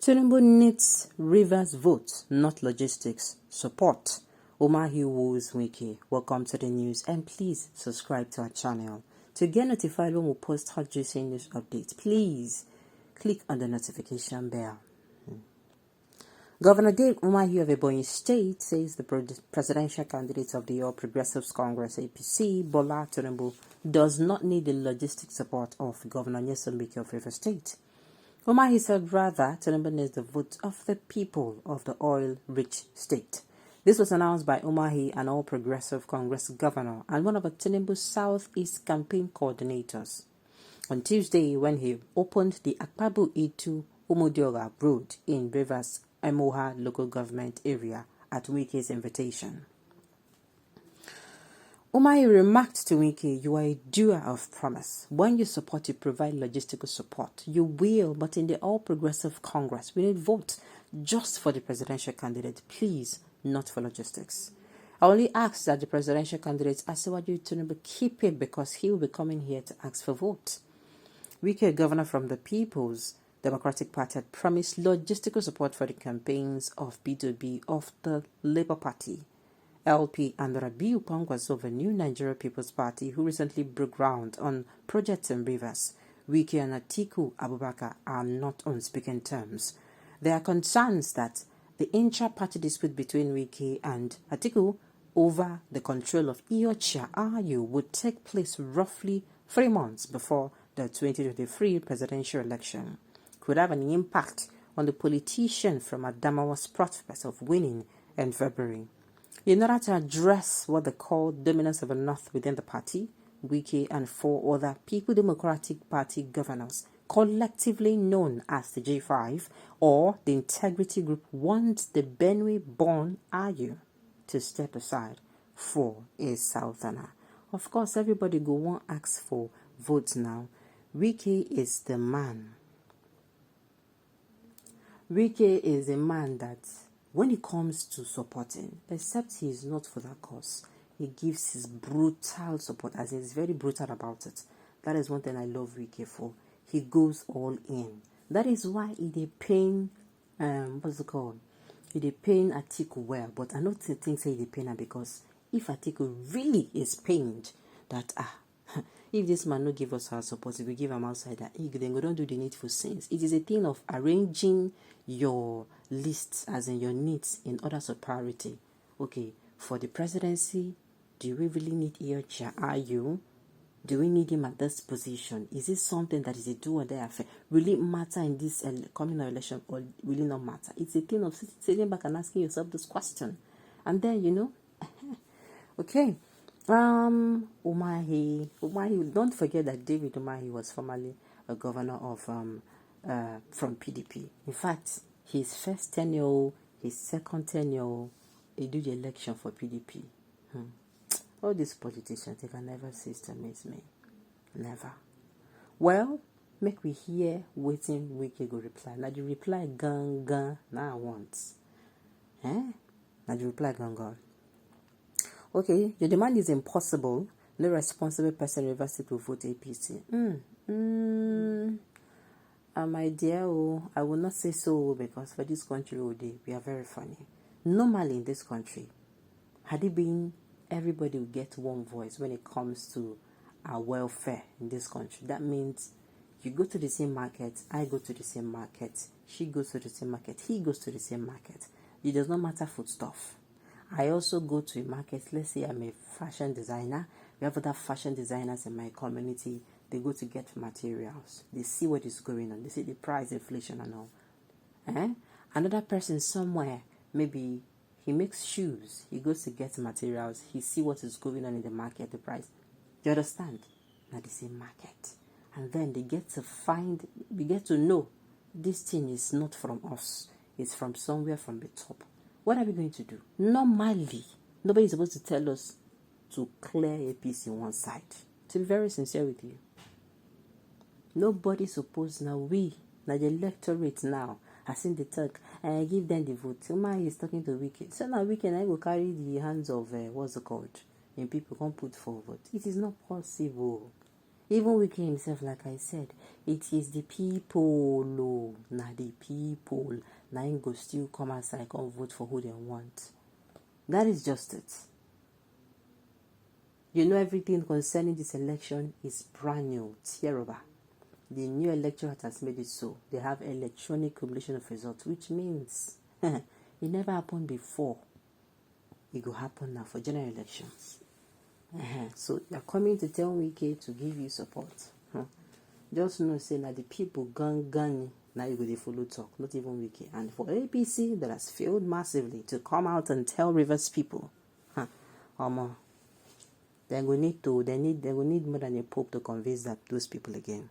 Tinubu needs Rivers vote, not logistics. Support. Umahi woos Wike. Welcome to the news and please subscribe to our channel. To get notified when we post hot juicy news updates, please click on the notification bell. Governor Dave Umahi of Ebonyi State says the presidential candidate of the All Progressives Congress APC, Bola Tinubu, does not need the logistic support of Governor Nyesom Wike of Rivers State. Umahi said rather, Tinubu needs the vote of the people of the oil-rich state. This was announced by Umahi, an All Progressive Congress governor and one of Tinubu's Southeast campaign coordinators, on Tuesday when he opened the Akpabu Itu Umudioga Road in Rivers Emoha local government area at Wike's invitation. Umahi remarked to Wike, "You are a doer of promise. When you support, you provide logistical support. You will, but in the All Progressive Congress, we need vote just for the presidential candidate, please, not for logistics. I only ask that the presidential candidate, Asiwaju Tinubu, keep it because he will be coming here to ask for vote." Wike, a governor from the People's Democratic Party, had promised logistical support for the campaigns of B2B of the Labour Party, LP, and Rabiu Pangwas of a New Nigeria People's Party, who recently broke ground on projects in Rivers. Wike and Atiku Abubakar are not on speaking terms. There are concerns that the intra-party dispute between Wike and Atiku over the control of Iocha Ayu would take place roughly 3 months before the 2023 presidential election, could have an impact on the politician from Adamawa's prospects of winning in February. In order to address what they call dominance of the North within the party, Wike and 4 other People Democratic Party governors, collectively known as the J5 or the Integrity Group, want the Benue-born Ayu to step aside for a Southerner. Of course, everybody go want ask for votes now. Wike is the man. Wike is a man that, when it comes to supporting, except he is not for that cause, he gives his brutal support, as he's very brutal about it. That is one thing I love Wike for. He goes all in. That is why he dey pain, what's it called? He dey pain Atiku well, but I don't think say he dey pain her, because if Atiku really is pained that if this man no give us our support, if we give him outside that, then we don't do the needful things. It is a thing of arranging your lists, as in your needs, in order of priority. Okay, for the presidency, do we really need Iocha Ayu? Do we need him at this position? Is it something that is a do or die affair? Will it matter in this coming election, or will it not matter? It's a thing of sitting back and asking yourself this question. And then, okay. Umahi, don't forget that David Umahi was formerly a governor of from PDP. In fact, his first tenure, his second tenure, he did the election for PDP. All these politicians, they can never cease to amaze me. Never. Well, make we hear waiting Wike go reply. Now the reply gang now I want. Now the reply gang. Okay, your demand is impossible. No responsible person in Rivers State will vote APC. My dear, I will not say so, because for this country, we are very funny. Normally in this country, had it been everybody will get one voice when it comes to our welfare in this country, that means you go to the same market, I go to the same market, she goes to the same market, he goes to the same market. It does not matter foodstuff. I also go to a market. Let's say I'm a fashion designer. We have other fashion designers in my community. They go to get materials. They see what is going on. They see the price, inflation and all. Another person somewhere, maybe he makes shoes. He goes to get materials. He see what is going on in the market, the price. You understand? Now the same market. And then we get to know this thing is not from us. It's from somewhere from the top. What are we going to do? Normally, nobody is supposed to tell us to clear APC one side. To be very sincere with you. Nobody supposed now the electorate now, has seen the talk, and give them the vote. Umahi is talking to Wike. So now Wike I will carry the hands of, what's it called? And people can't put forward. It is not possible. Even Wike himself, like I said, it is the people, oh, not the people. Now him go still come outside and vote for who they want. That is just it. You know, everything concerning this election is brand new, terrible. The new electorate has made it so. They have electronic cumulation of results, which means it never happened before. It will happen now for general elections. So you're coming to tell Wike to give you support. Just know, say, that the people gang now you go to follow talk, not even Wike. And for APC, that has failed massively to come out and tell Rivers people, they will need more than a pope to convince those people again.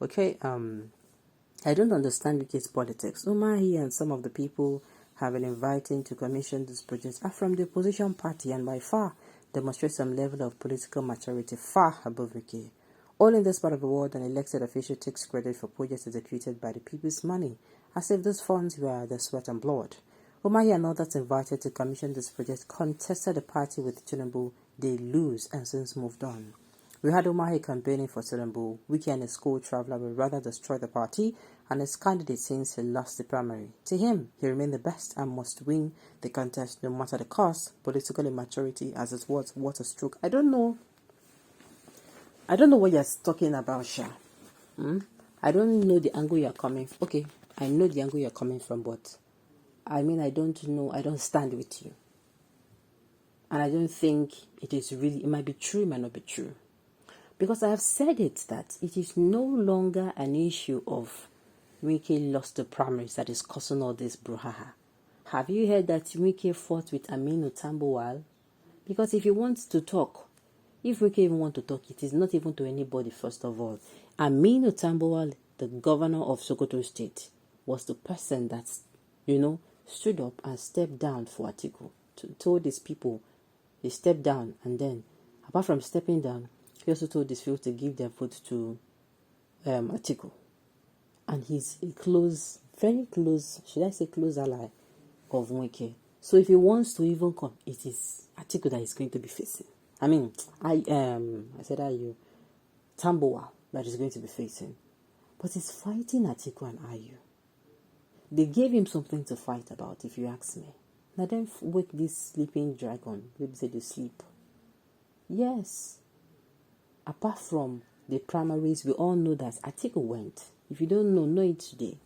Okay, I don't understand Wike's politics. Umahi and some of the people have been invited to commission these projects are from the opposition party and by far demonstrate some level of political maturity far above Wike. All in this part of the world, an elected official takes credit for projects executed by the people's money, as if those funds were their sweat and blood. Umahi and others invited to commission this project contested the party with Tinubu. They lose and since moved on. We had Umahi campaigning for Tinubu. Wike and his co-traveler will rather destroy the party and his candidate since he lost the primary. To him, he remained the best and must win the contest no matter the cost. Political immaturity as it was, what a stroke. I don't know what you're talking about, Sha. I don't know the angle you're coming from. Okay, I know the angle you're coming from, but I mean, I don't know. I don't stand with you. And I don't think it might be true, it might not be true. Because I have said it that it is no longer an issue of Wike lost the primaries that is causing all this brouhaha. Have you heard that Wike fought with Aminu Tambuwal? Because if you want to talk, if Wike even want to talk, it is not even to anybody first of all. Aminu Tambuwal, the governor of Sokoto State, was the person that, stood up and stepped down for Atiku. Told his people, he stepped down, and then, apart from stepping down, he also told his people to give their vote to Atiku. And he's a very close, should I say close ally of Wike. So if he wants to even come, it is Atiku that he's going to be facing. I mean, Tambuwal that is going to be facing. But he's fighting Atiku and Ayu. They gave him something to fight about, if you ask me. Now then wake this sleeping dragon. Maybe say they sleep. Yes. Apart from the primaries, we all know that Atiku went. If you don't know it today.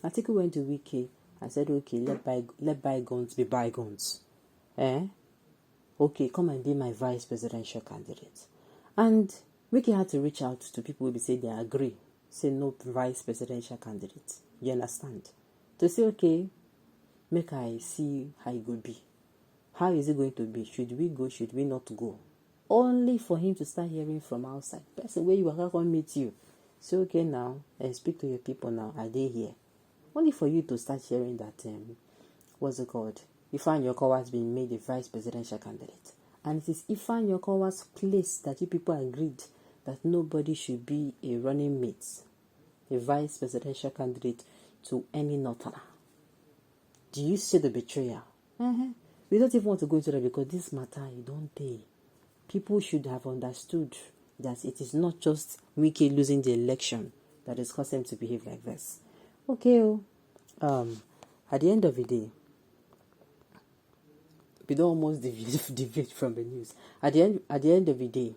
Atiku went to Wike and said, okay, let bygones be bygones. Okay, come and be my vice presidential candidate. And Wike had to reach out to people who say they agree. Say no vice presidential candidate. You understand? To say, okay, make I see how it would be. How is it going to be? Should we go? Should we not go? Only for him to start hearing from outside. Person where you are going to meet you. Say, okay now, and speak to your people now. Are they here? Only for you to start hearing that, what's it called? Ifeanyi Okowa has been made a vice presidential candidate. And it is Ifeanyi Okowa's place that you people agreed that nobody should be a running mate, a vice presidential candidate to any northerner. Do you see the betrayal? We don't even want to go into that because this matter, you don't pay. People should have understood that it is not just Wike losing the election that is causing him to behave like this. Okay, at the end of the day, we don't almost deviate from the news. At the end of the day,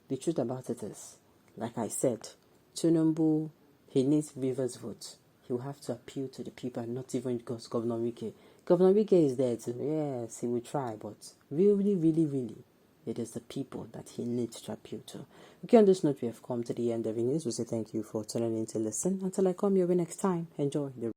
the truth about it is, like I said, Tinubu, he needs Rivers' vote. He will have to appeal to the people, and not even because Governor Wike. Governor Wike is there too. Yes, he will try, but really, really, really, it is the people that he needs to appeal to. Okay, on this note, we have come to the end of the news. We say thank you for tuning in to listen. Until I come your way next time, enjoy the